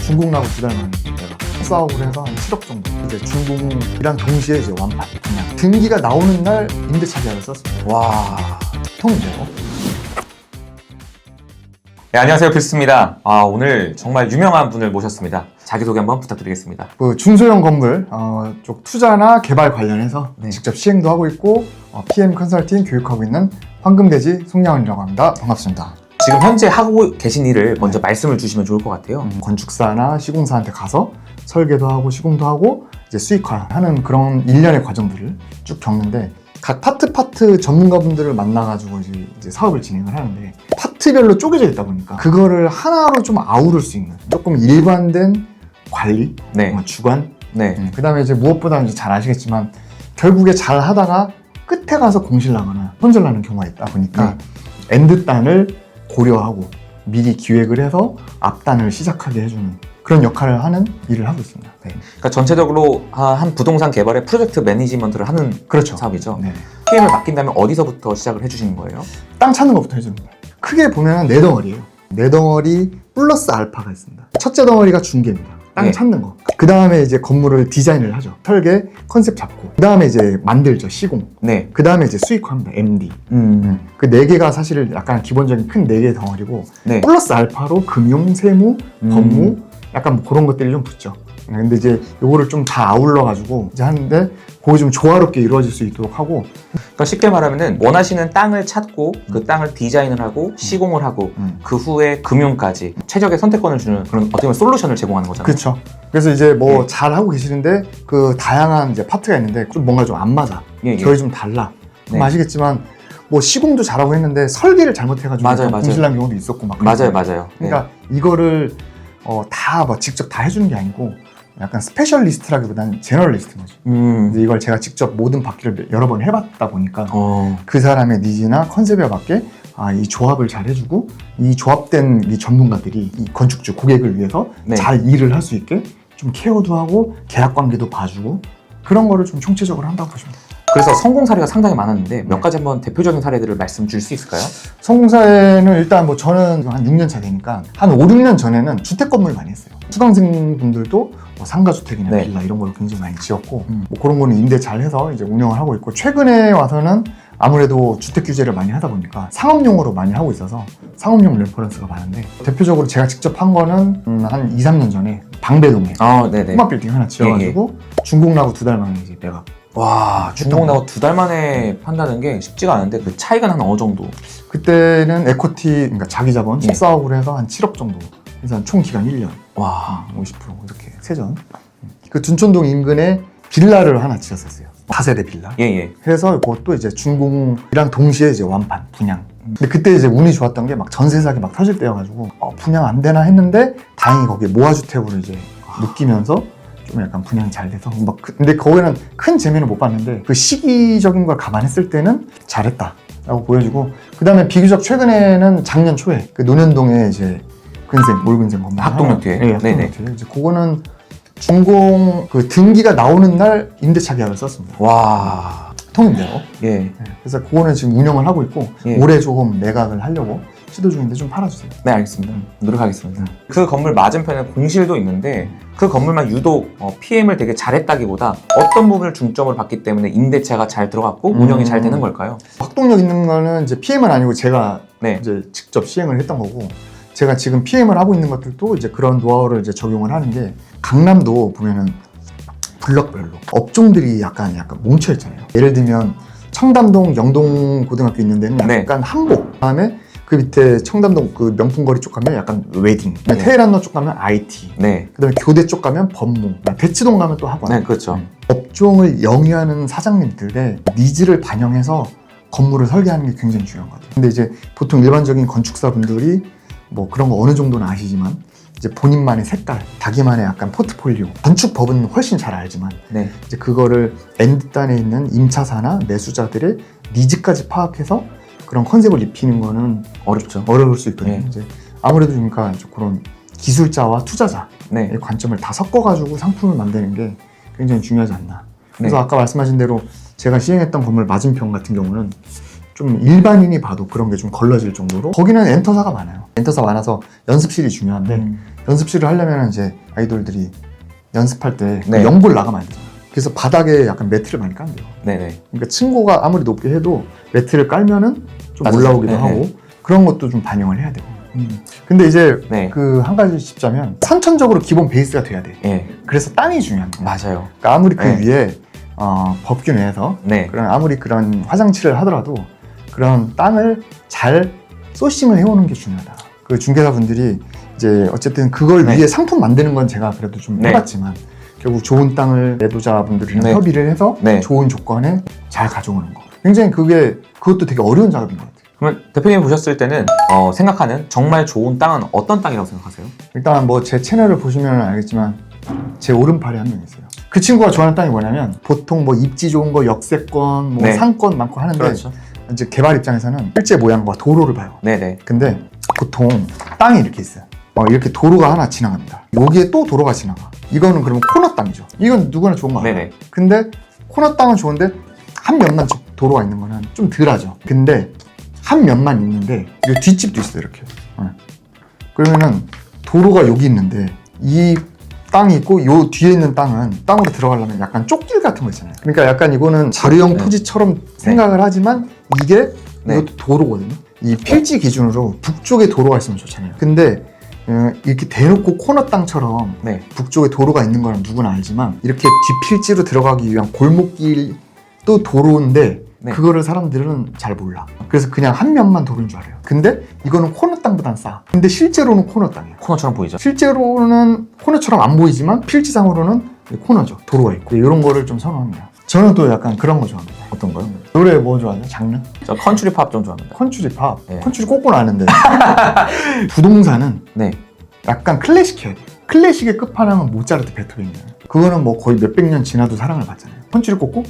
중국 나고 2달 만에 내가 사업을 해서 한 7억 정도. 이제 중국이랑 동시에 이제 완판. 그냥 등기가 나오는 날 임대차 계약을 썼습니다. 와. 통인데요. 네, 안녕하세요. 필수입니다. 오늘 정말 유명한 분을 모셨습니다. 자기소개 한번 부탁드리겠습니다. 그 중소형 건물 쪽 투자나 개발 관련해서 네. 직접 시행도 하고 있고 PM 컨설팅 교육하고 있는 황금돼지 송양원이라고 합니다. 반갑습니다. 지금 현재 하고 계신 일을 먼저 말씀을 주시면 좋을 것 같아요. 건축사나 시공사한테 가서 설계도 하고 시공도 하고 이제 수익화하는 그런 일련의 과정들을 쭉 겪는데 각 파트 전문가분들을 만나가지고 이제 사업을 진행을 하는데 파트별로 쪼개져 있다 보니까 그거를 하나로 좀 아우를 수 있는 조금 일관된 관리, 네. 주관, 네. 그 다음에 이제 무엇보다 이제 잘 아시겠지만 결국에 잘 하다가 끝에 가서 공실나거나 손절나는 경우가 있다 보니까 엔드단을 고려하고 미리 기획을 해서 앞단을 시작하게 해주는 그런 역할을 하는 일을 하고 있습니다. 네. 그러니까 전체적으로 한 부동산 개발의 프로젝트 매니지먼트를 하는 그렇죠. 사업이죠. 네. PM을 맡긴다면 어디서부터 시작을 해주시는 거예요? 땅 찾는 것부터 해주는 거예요. 크게 보면 네 덩어리예요. 네 덩어리 플러스 알파가 있습니다. 첫째 덩어리가 중개입니다. 땅 네. 찾는 거. 그 다음에 이제 건물을 디자인을 하죠. 설계, 컨셉 잡고. 그 다음에 이제 만들죠. 시공. 네. 그 다음에 이제 수익화합니다. MD. 그 네 개가 사실 약간 기본적인 큰 네 개의 덩어리고 네. 플러스 알파로 금융, 세무, 법무 약간 뭐 그런 것들이 좀 붙죠. 근데 이제 요거를 좀 다 아울러 가지고 이제 하는데 그게 좀 조화롭게 이루어질 수 있도록 하고 그러니까 쉽게 말하면은 원하시는 땅을 찾고 그 땅을 디자인을 하고 시공을 하고 그 후에 금융까지 최적의 선택권을 주는 그런 어떻게 보면 솔루션을 제공하는 거잖아요. 그렇죠. 그래서 이제 뭐 예. 잘 하고 계시는데 그 다양한 이제 파트가 있는데 좀 뭔가 좀 안 맞아. 예. 결이 좀 달라. 네. 아시겠지만 뭐 시공도 잘하고 했는데 설계를 잘못해가지고 맞아요. 공실난 경우도 있었고 막 맞아요. 그랬어요. 맞아요. 그러니까 이거를 다 뭐 직접 다 해주는 게 아니고 약간 스페셜리스트라기보다는 제너럴리스트인 거죠. 근데 이걸 제가 직접 모든 바퀴를 여러 번 해봤다 보니까 그 사람의 니즈나 컨셉에 맞게 이 조합을 잘 해주고 이 조합된 이 전문가들이 이 건축주 고객을 위해서 네. 잘 일을 할 수 있게 좀 케어도 하고 계약 관계도 봐주고 그런 거를 좀 총체적으로 한다고 보시면 돼요. 그래서 성공 사례가 상당히 많았는데 몇 가지 한번 대표적인 사례들을 말씀 줄 수 있을까요? 성공사에는 일단 뭐 저는 한 6년 차 되니까 한 5, 6년 전에는 주택 건물 많이 했어요. 수강생 분들도 뭐 상가주택이나 네. 빌라 이런 걸 굉장히 많이 지었고 뭐 그런 거는 임대 잘 해서 이제 운영을 하고 있고 최근에 와서는 아무래도 주택 규제를 많이 하다 보니까 상업용으로 많이 하고 있어서 상업용 레퍼런스가 많은데 대표적으로 제가 직접 한 거는 한 2, 3년 전에 방배동에 네네. 꼬마 빌딩 하나 지어가지고 중국 나고 2달 만에 이제 내가 와, 중국 나고 2달 만에 판다는 게 쉽지가 않은데 그 차이가 한 어느 정도? 그때는 에코티 그러니까 자기 자본 예. 14억으로 해서 한 7억 정도 그래서 총 기간 1년 와, 50% 이렇게 세전 그 둔촌동 인근에 빌라를 하나 지었었어요. 다세대 빌라. 예. 그래서 그것도 이제 중공이랑 동시에 이제 완판 분양. 근데 그때 이제 운이 좋았던 게 막 전세 사기 막 터질 때여가지고 분양 안 되나 했는데 다행히 거기에 모아주택으로 이제 묶이면서 좀 약간 분양이 잘 돼서 막 근데 거기는 큰 재미는 못 봤는데 그 시기적인 걸 감안했을 때는 잘했다라고 보여지고 그 다음에 비교적 최근에는 작년 초에 그 논현동에 이제 올근생 건물 학동역 뒤에? 네, 학동역 네네. 뒤에 이제 그거는 준공 그 등기가 나오는 날 임대차 계약을 썼습니다. 와, 통인데요. 예. 네, 그래서 그거는 지금 운영을 하고 있고 예. 올해 조금 매각을 하려고 시도 중인데 좀 팔아주세요. 네, 알겠습니다. 노력하겠습니다. 그 건물 맞은편에 공실도 있는데 그 건물만 유독 PM을 되게 잘했다기보다 어떤 부분을 중점으로 봤기 때문에 임대차가 잘 들어갔고 운영이 잘 되는 걸까요? 학동역 있는 거는 이제 PM은 아니고 제가 네. 이제 직접 시행을 했던 거고 제가 지금 PM을 하고 있는 것들도 이제 그런 노하우를 이제 적용을 하는 게 강남도 보면은 블럭별로 업종들이 약간 뭉쳐 있잖아요. 예를 들면 청담동 영동 고등학교 있는 데는 약간 한복 그다음에 그 밑에 청담동 그 명품거리 쪽 가면 약간 웨딩 네. 테헤란로 쪽 가면 IT 네. 그다음에 교대 쪽 가면 법무 대치동 가면 또 학원 네, 그렇죠. 업종을 영위하는 사장님들의 니즈를 반영해서 건물을 설계하는 게 굉장히 중요한 것 같아요. 근데 이제 보통 일반적인 건축사 분들이 뭐 그런 거 어느 정도는 아시지만 이제 본인만의 색깔, 자기만의 약간 포트폴리오 건축법은 훨씬 잘 알지만 네. 이제 그거를 엔드단에 있는 임차사나 매수자들의 니즈까지 파악해서 그런 컨셉을 입히는 거는 어렵죠. 어려울 수 있거든요. 네. 이제 아무래도 그러니까 그런 기술자와 투자자의 네. 관점을 다 섞어가지고 상품을 만드는 게 굉장히 중요하지 않나. 그래서 네. 아까 말씀하신 대로 제가 시행했던 건물 맞은편 같은 경우는 좀 일반인이 봐도 그런 게 좀 걸러질 정도로 거기는 엔터사가 많아요. 엔터사 많아서 연습실이 중요한데 연습실을 하려면 이제 아이돌들이 연습할 때 네. 연골 나가면 안 되잖아요. 그래서 바닥에 약간 매트를 많이 깐대요. 네네. 그러니까 층고가 아무리 높게 해도 매트를 깔면은 좀 맞아요. 올라오기도 네네. 하고 그런 것도 좀 반영을 해야 되고. 근데 이제 네. 그 한 가지 짚자면 선천적으로 기본 베이스가 돼야 돼. 예. 그래서 땅이 중요한 거야. 맞아요. 그러니까 아무리 그 네. 위에 법규 내에서 네. 그런 아무리 그런 화장칠을 하더라도 그런 땅을 잘 소싱을 해오는 게 중요하다. 그 중개사분들이 이제 어쨌든 그걸 네. 위해 상품 만드는 건 제가 그래도 좀 네. 해봤지만 결국 좋은 땅을 매도자분들이랑 네. 협의를 해서 네. 좋은 조건에 잘 가져오는 거. 굉장히 그것도 되게 어려운 작업인 것 같아요. 그러면 대표님 보셨을 때는 생각하는 정말 좋은 땅은 어떤 땅이라고 생각하세요? 일단 뭐 제 채널을 보시면 알겠지만 제 오른팔에 한 명 있어요. 그 친구가 좋아하는 땅이 뭐냐면 보통 뭐 입지 좋은 거 역세권, 뭐 네. 상권 많고 하는데 그렇죠. 이제 개발 입장에서는 실제 모양과 도로를 봐요. 네네. 근데 보통 땅이 이렇게 있어요. 이렇게 도로가 하나 지나갑니다. 여기에 또 도로가 지나가. 이거는 그러면 코너 땅이죠. 이건 누구나 좋은 거 알아요. 네네. 근데 코너 땅은 좋은데 한 면만 도로가 있는 거는 좀 덜하죠. 근데 한 면만 있는데 이 뒷집도 있어요. 이렇게. 그러면은 도로가 여기 있는데 이 땅이 있고 요 뒤에 있는 땅은 땅으로 들어가려면 약간 쪽길 같은 거 있잖아요. 그러니까 약간 이거는 자료형 네. 토지처럼 생각을 하지만 이게 네. 이것도 도로거든요. 이 필지 기준으로 북쪽에 도로가 있으면 좋잖아요. 근데 이렇게 대놓고 코너 땅처럼 네. 북쪽에 도로가 있는 거는 누구나 알지만 이렇게 뒷필지로 들어가기 위한 골목길도 도로인데 네. 그거를 사람들은 잘 몰라. 그래서 그냥 한 면만 도로인 줄 알아요. 근데 이거는 코너 땅보단 싸. 근데 실제로는 코너 땅이에요. 코너처럼 보이죠? 실제로는 코너처럼 안 보이지만 필지상으로는 코너죠. 도로가 있고 이런 거를 좀 선호합니다. 저는 또 약간 그런 거 좋아합니다. 어떤 거요? 노래 뭐 좋아하죠? 장르? 저 컨츄리 팝 좀 좋아합니다. 컨츄리 팝. 네. 컨츄리 꽂고 나는데 부동산은 네. 약간 클래식해야 돼. 클래식의 끝판왕은 모차르트, 베토벤이에요. 그거는 뭐 거의 몇백 년 지나도 사랑을 받잖아요. 컨츄리 꽂고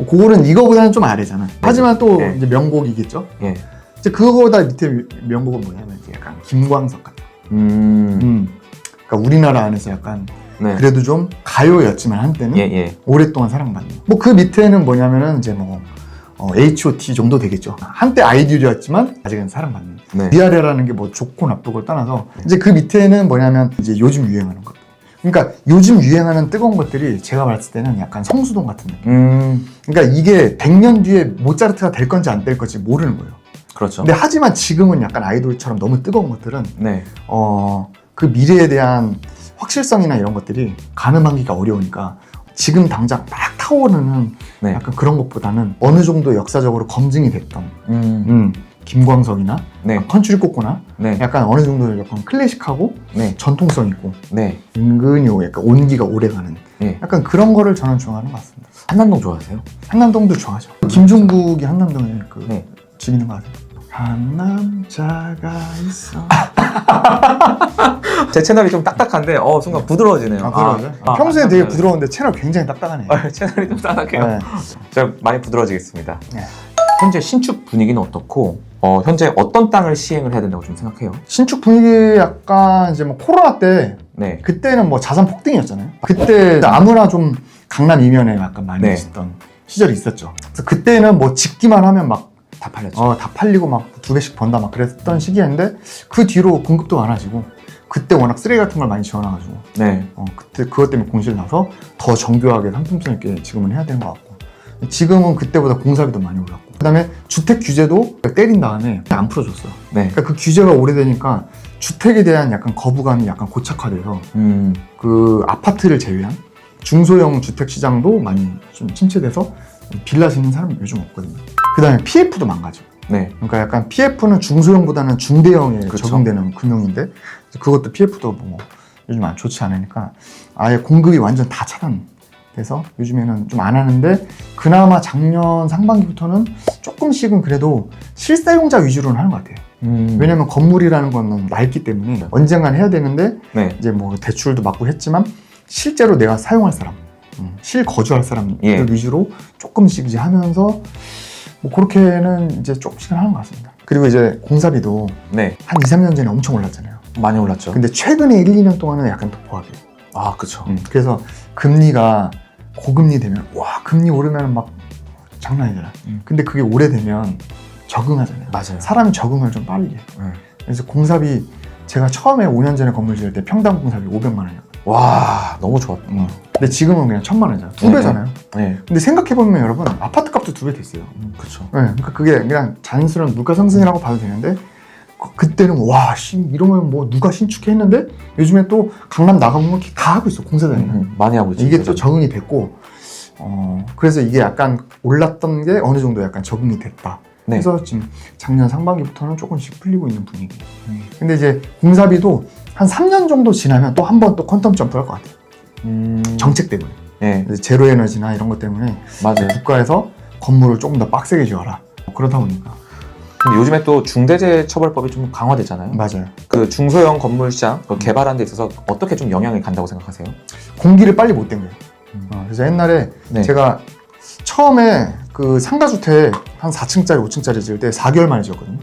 그거는 이거보다는 좀 아래잖아. 하지만 또 네. 이제 명곡이겠죠. 예. 이제 그거보다 밑에 명곡은 뭐냐면 이제 약간 김광석 같은. 그러니까 우리나라 안에서 약간 네. 그래도 좀 가요였지만 한때는 예. 오랫동안 사랑받는. 뭐 그 밑에는 뭐냐면은 이제 뭐 H.O.T 정도 되겠죠. 한때 아이돌이었지만 아직은 사랑받는. 네. 위아래라는 게 뭐 좋고 나쁘고를 떠나서 이제 그 밑에는 뭐냐면 이제 요즘 유행하는 것. 그러니까 요즘 유행하는 뜨거운 것들이 제가 봤을 때는 약간 성수동 같은 느낌. 그러니까 이게 100년 뒤에 모차르트가 될 건지 안 될 건지 모르는 거예요. 그렇죠. 근데 하지만 지금은 약간 아이돌처럼 너무 뜨거운 것들은 네. 그 미래에 대한 확실성이나 이런 것들이 가늠하기가 어려우니까 지금 당장 막 타오르는 네. 약간 그런 것보다는 어느 정도 역사적으로 검증이 됐던 김광석이나 네. 컨츄리 꼬꼬나 네. 약간 어느 정도 약간 클래식하고 네. 전통성 있고 네. 은근히 약간 온기가 오래가는 네. 약간 그런 거를 저는 좋아하는 것 같습니다. 한남동 좋아하세요? 한남동도 좋아하죠. 김종국이 한남동에 네. 죽이는 거 아세요? 한 남자가 있어. 제 채널이 좀 딱딱한데 순간 부드러워지네요. 부드러워요? 평소에 되게 부드러운데 채널 굉장히 딱딱하네요. 채널이 좀 딱딱해요. 네. 제가 많이 부드러워지겠습니다. 네. 현재 신축 분위기는 어떻고 현재 어떤 땅을 시행을 해야 된다고 좀 생각해요? 신축 분위기 약간 이제 뭐 코로나 때 네. 그때는 뭐 자산 폭등이었잖아요. 그때 아무나 좀 강남 이면에 약간 많이 네. 있었던 시절이 있었죠. 그래서 그때는 뭐 짓기만 하면 막 다 팔렸죠. 다 팔리고 막 2배씩 번다 막 그랬던 시기였는데 그 뒤로 공급도 많아지고 그때 워낙 쓰레기 같은 걸 많이 지원해가지고 네. 그때 그것 때문에 공실 나서 더 정교하게 상품성 있게 지금은 해야 되는 것 같고 지금은 그때보다 공사비도 많이 올랐고 그 다음에 주택 규제도 때린 다음에 안 풀어줬어요. 네. 그러니까 그 규제가 오래되니까 주택에 대한 약간 거부감이 약간 고착화돼서 그 아파트를 제외한 중소형 주택 시장도 많이 좀 침체돼서 빌라 짓는 사람이 요즘 없거든요. 그 다음에 PF도 망가져. 네. 그러니까 약간 PF는 중소형보다는 중대형에 그쵸. 적용되는 금융인데 그것도 PF도 뭐 요즘 안 좋지 않으니까 아예 공급이 완전 다 차단돼서 요즘에는 좀 안 하는데 그나마 작년 상반기부터는 조금씩은 그래도 실사용자 위주로는 하는 것 같아요. 왜냐면 건물이라는 거는 낡기 때문에 언젠간 해야 되는데 네. 이제 뭐 대출도 받고 했지만 실제로 내가 사용할 사람, 실거주할 사람들 예. 위주로 조금씩 이제 하면서 뭐 그렇게는 이제 조금씩은 하는 것 같습니다. 그리고 이제 공사비도 네. 한 2, 3년 전에 엄청 올랐잖아요. 많이 올랐죠. 근데 최근에 1, 2년 동안은 약간 도포하게. 아, 그쵸. 그래서 금리가 고금리 되면 와 금리 오르면 막 장난 아니잖아. 근데 그게 오래되면 적응하잖아요. 맞아요. 사람이 적응을 좀 빨리 해. 그래서 공사비 제가 처음에 5년 전에 건물 지을 때 평당 공사비 500만 원이었거든요. 와, 너무 좋았다. 근데 지금은 그냥 1000만 원이잖아요. 2배잖아요. 네. 근데 생각해보면 여러분 아파트 값도 2배 됐어요. 그렇죠. 그러니까 그게 그냥 자연스러운 물가 상승이라고 봐도 되는데 그때는 와, 이러면 뭐 누가 신축해 했는데 요즘에 또 강남 나가보면 다 하고 있어, 공사장이나. 많이 하고 있죠. 이게 또 적응이 됐고 그래서 이게 약간 올랐던 게 어느 정도 약간 적응이 됐다. 네. 그래서 지금 작년 상반기부터는 조금씩 풀리고 있는 분위기. 근데 이제 공사비도 한 3년 정도 지나면 또 한 번 또 퀀텀 점프할 것 같아요. 정책 때문에. 네, 제로 에너지나 이런 것 때문에 맞아요. 국가에서 건물을 조금 더 빡세게 지어라. 그러다 보니까. 근데 요즘에 또 중대재해처벌법이 좀 강화되잖아요. 맞아요. 그 중소형 건물 시장 개발하는 데 있어서 어떻게 좀 영향이 간다고 생각하세요? 공기를 빨리 못 땡겨요. 그래서 옛날에 네. 제가 처음에 그 상가주택 한 4층짜리, 5층짜리 지을 때 4개월 만에 지었거든요.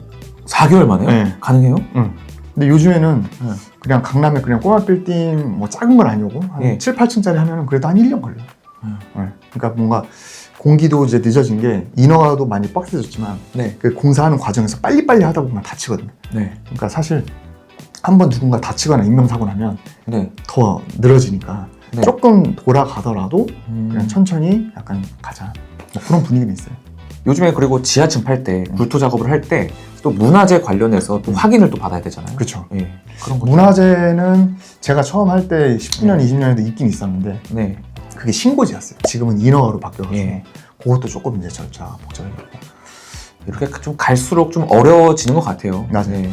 4개월 만에요? 네. 가능해요? 근데 요즘에는 그냥 강남에 그냥 꼬마 빌딩 뭐 작은 건 아니고 한 예. 7, 8층짜리 하면은 그래도 한 1년 걸려요. 그러니까 뭔가 공기도 이제 늦어진 게 인허가도 많이 빡세졌지만 네. 그 공사하는 과정에서 빨리빨리 하다 보면 다치거든요. 네. 그러니까 사실 한번 누군가 다치거나 인명사고 나면 네. 더 늘어지니까 네. 조금 돌아가더라도 그냥 천천히 약간 가자. 뭐 그런 분위기는 있어요. 요즘에 그리고 지하층 팔 때, 불토 작업을 할 때 또 문화재 관련해서 또 확인을 또 받아야 되잖아요. 그렇죠. 예. 그런 거. 문화재는 제가 처음 할 때 19년, 20년에도 있긴 있었는데 네. 그게 신고지였어요. 지금은 인허가로 바뀌어가지고 예. 그것도 조금 이제 절차가 복잡해요. 이렇게 좀 갈수록 좀 어려워지는 것 같아요. 맞아요. 네.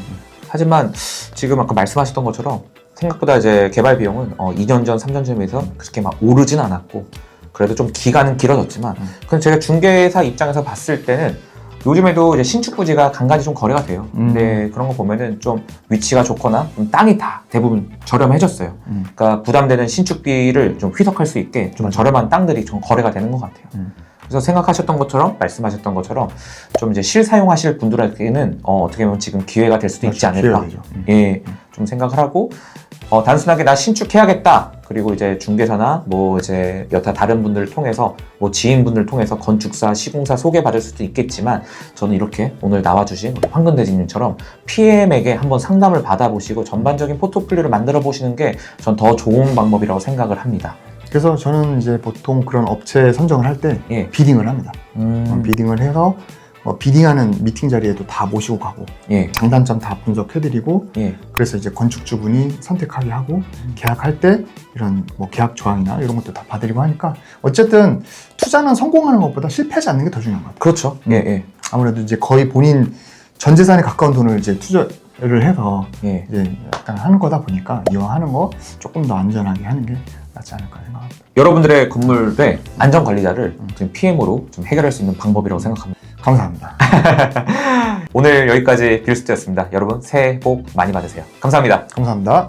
하지만 지금 아까 말씀하셨던 것처럼 생각보다 이제 개발 비용은 2년 전, 3년 전에 비해서 그렇게 막 오르진 않았고 그래도 좀 기간은 길어졌지만 그냥 제가 중개사 입장에서 봤을 때는 요즘에도 이제 신축 부지가 간간히 좀 거래가 돼요. 근데 그런 거 보면은 좀 위치가 좋거나 좀 땅이 다 대부분 저렴해졌어요. 그러니까 부담되는 신축비를 좀 희석할 수 있게 좀 맞아요. 저렴한 땅들이 좀 거래가 되는 것 같아요. 그래서 생각하셨던 것처럼 말씀하셨던 것처럼 좀 이제 실사용하실 분들에게는 어떻게 보면 지금 기회가 될 수도 있지 않을까. 기회가 되죠. 예, 좀 생각을 하고 단순하게 나 신축해야겠다. 그리고 이제 중개사나 뭐 이제 여타 다른 분들을 통해서 뭐 지인분들 통해서 건축사, 시공사 소개받을 수도 있겠지만 저는 이렇게 오늘 나와주신 우리 황근대지님처럼 PM에게 한번 상담을 받아보시고 전반적인 포트폴리오를 만들어 보시는 게 전 더 좋은 방법이라고 생각을 합니다. 그래서 저는 이제 보통 그런 업체 선정을 할 때 예. 비딩을 합니다. 비딩을 해서 비딩하는 미팅 자리에도 다 모시고 가고 예. 장단점 다 분석해드리고 예. 그래서 이제 건축주분이 선택하게 하고 계약할 때 이런 뭐 계약 조항이나 이런 것도 다 봐드리고 하니까 어쨌든 투자는 성공하는 것보다 실패하지 않는 게 더 중요한 것 같아요. 그렇죠. 예, 예. 아무래도 이제 거의 본인 전 재산에 가까운 돈을 이제 투자를 해서 예. 이제 약간 하는 거다 보니까 이왕 하는 거 조금 더 안전하게 하는 게 낫지 않을까 생각합니다. 여러분들의 건물의 안전 관리자를 지금 PM으로 좀 해결할 수 있는 방법이라고 생각합니다. 감사합니다. 오늘 여기까지 빌스트였습니다. 여러분 새해 복 많이 받으세요. 감사합니다. 감사합니다.